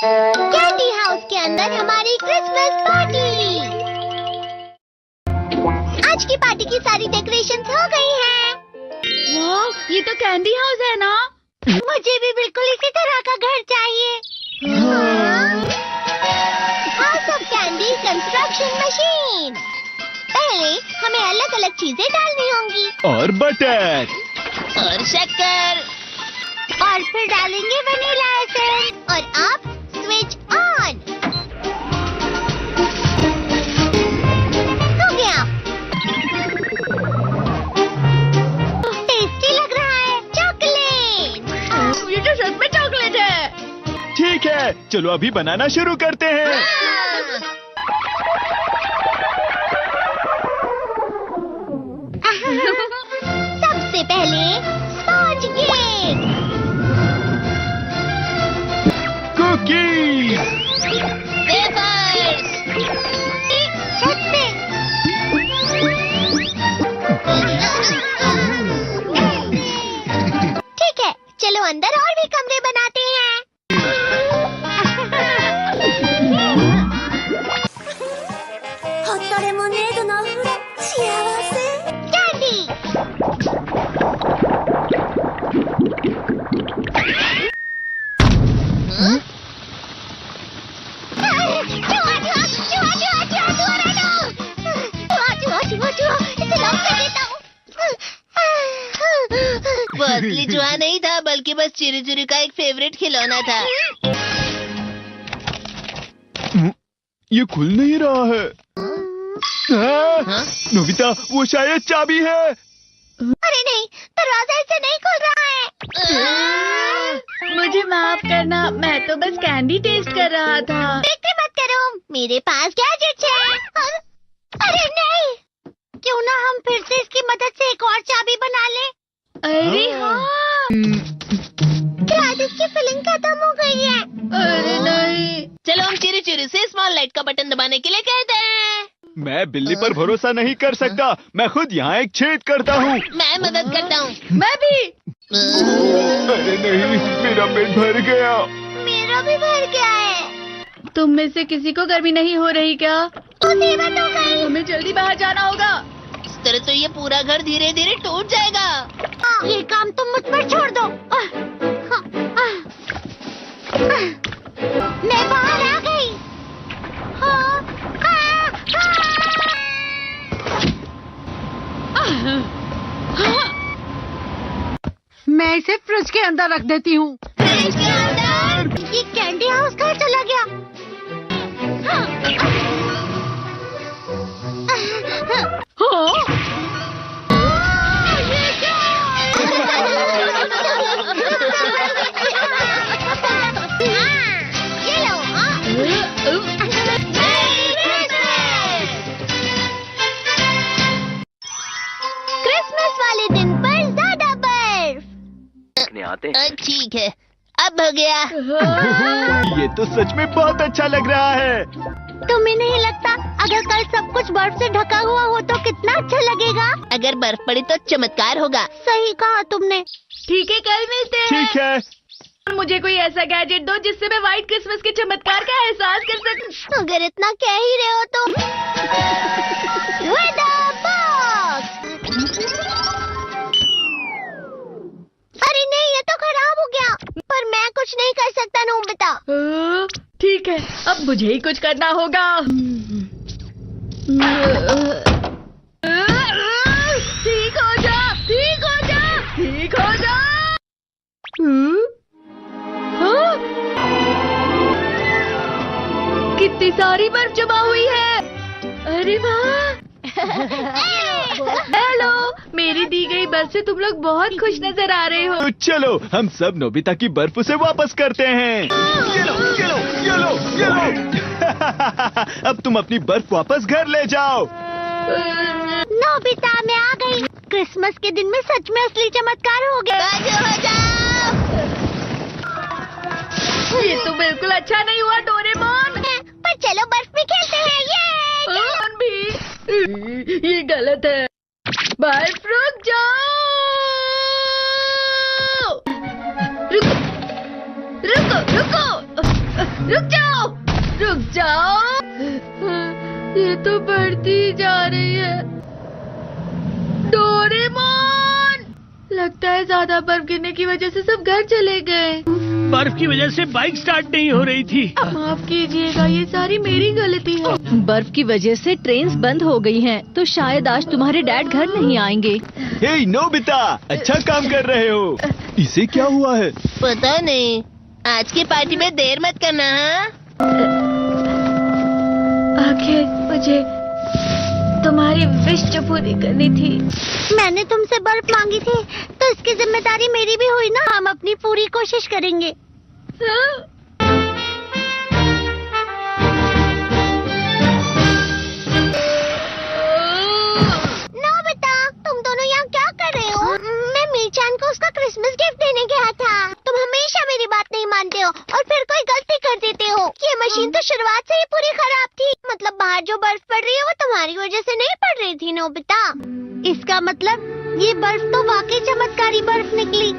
Candy house के अंदर हमारी क्रिसमस पार्टी। आज की पार्टी की सारी डेकोरेशंस हो गई हैं। वाह, ये तो कैंडी हाउस है ना? मुझे भी बिल्कुल इसी तरह का घर चाहिए। House of candy construction machine. पहले हमें अलग अलग चीजें डालनी होंगी और बटर और शक्कर, और फिर डालेंगे वनीला एसेंस। और अब स्विच ऑन हो गया। टेस्टी लग रहा है। चॉकलेट। ये तो सच में चॉकलेट है। ठीक है, चलो अभी बनाना शुरू करते हैं। सबसे पहले स्पॉन्ज केक, कुकीज, वेफर्स, छत पे। ठीक है, चलो अंदर और भी कमरे बनाते हैं। कैंडी। वो असली चूहा नहीं था, बल्कि बस चिरी चिरी का एक फेवरेट खिलौना था। ये खुल नहीं रहा है। नोबिता, वो शायद चाबी है। अरे नहीं, दरवाजा ऐसे नहीं खुल रहा है। मुझे माफ करना, मैं तो बस कैंडी टेस्ट कर रहा था। फिक्र मत करो, मेरे पास गैजेट्स हैं। अरे नहीं, क्यों ना हम फिर से इसकी मदद से एक और चाबी बना लें। अरे हाँ। शायद इसकी फिलिंग खत्म हो गई है। अरे नहीं। चलो हम चिरी चिरी से स्मॉल लाइट का बटन दबाने के लिए कहते हैं। मैं बिल्ली पर भरोसा नहीं कर सकता। मैं खुद यहाँ एक छेद करता हूँ। मैं मदद करता हूँ। मैं भी। अरे नहीं, मेरा पेट भर गया। मेरा भी भर गया है। तुम में से किसी को गर्मी नहीं हो रही क्या? मुसीबत हो गई। हमें जल्दी बाहर जाना होगा। इस तरह तो ये पूरा घर धीरे धीरे टूट जाएगा। ये काम तुम मुझ पर छोड़ दो। मैं बाहर आ गई। मैं इसे फ्रिज के अंदर रख देती हूँ। फ्रिज के अंदर? ये कैंडी हाउस कहाँ चला गया? ये क्या? ये लो। क्रिसमस वाले दिन पर ज्यादा बर्फ। आते ठीक है, अब हो गया। ये तो सच में बहुत अच्छा लग रहा है। तुम्हें नहीं लगता अगर कल सब कुछ बर्फ से ढका हुआ हो तो कितना अच्छा लगेगा? अगर बर्फ पड़ी तो चमत्कार होगा। सही कहा तुमने। ठीक है, कल मिलते हैं। ठीक है। मुझे कोई ऐसा गैजेट दो जिससे मैं व्हाइट क्रिसमस के चमत्कार का एहसास कर सकूं। अगर इतना कह ही रहे हो तो वेदर बॉक्स। अरे नहीं, ये तो खराब हो गया। पर मैं कुछ नहीं कर सकता नोबिता। ठीक है, अब मुझे ही कुछ करना होगा। ठीक हो जा, ठीक हो जा, ठीक हो जा। कितनी सारी बर्फ जमा हुई है। अरे वाह। हेलो, मेरी दी गई बर्फ से तुम लोग बहुत खुश नजर आ रहे हो। तो चलो हम सब नोबिता की बर्फ उसे वापस करते हैं। ये लो, ये लो, ये लो, ये लो। अब तुम अपनी बर्फ वापस घर ले जाओ। नोबिता, मैं आ गई। क्रिसमस के दिन में सच में असली चमत्कार हो गया। बाजू हो जाओ। ये तो बिल्कुल अच्छा नहीं हुआ डोरेमोन। पर चलो बर्फ में खेलते हैं। ये डोरेमोन भी। ये गलत है। बर्फ रुक जाओ। रुको रुको रुको। रुक जाओ, रुक जाओ। ये तो बढ़ती जा रही है। डोरेमोन, लगता है ज्यादा बर्फ गिरने की वजह से सब घर चले गए। बर्फ की वजह से बाइक स्टार्ट नहीं हो रही थी। माफ कीजिएगा, ये सारी मेरी गलती है। बर्फ की वजह से ट्रेन्स बंद हो गई हैं, तो शायद आज तुम्हारे डैड घर नहीं आएंगे। हे नोबिता, अच्छा काम कर रहे हो। इसे क्या हुआ है? पता नहीं, आज की पार्टी में देर मत करना। हाँ, आखिर मुझे तुम्हारी विश जो पूरी करनी थी। मैंने तुमसे बर्फ मांगी थी, तो इसकी जिम्मेदारी मेरी भी हुई ना। हम अपनी पूरी कोशिश करेंगे। नोबिता, तुम दोनों यहाँ क्या कर रहे हो? मैं मीरचान को उसका क्रिसमस गिफ्ट देने गया था। तुम हमेशा मेरी बात नहीं मानते हो और फिर कोई गलती कर देते हो। ये मशीन तो शुरुआत से ही पूरी खराब थी। मतलब बाहर जो बर्फ पड़ रही है वो तुम्हारी वजह से नहीं पड़ रही थी नोबिता। इसका मतलब ये बर्फ तो वाकई चमत्कारी बर्फ निकली।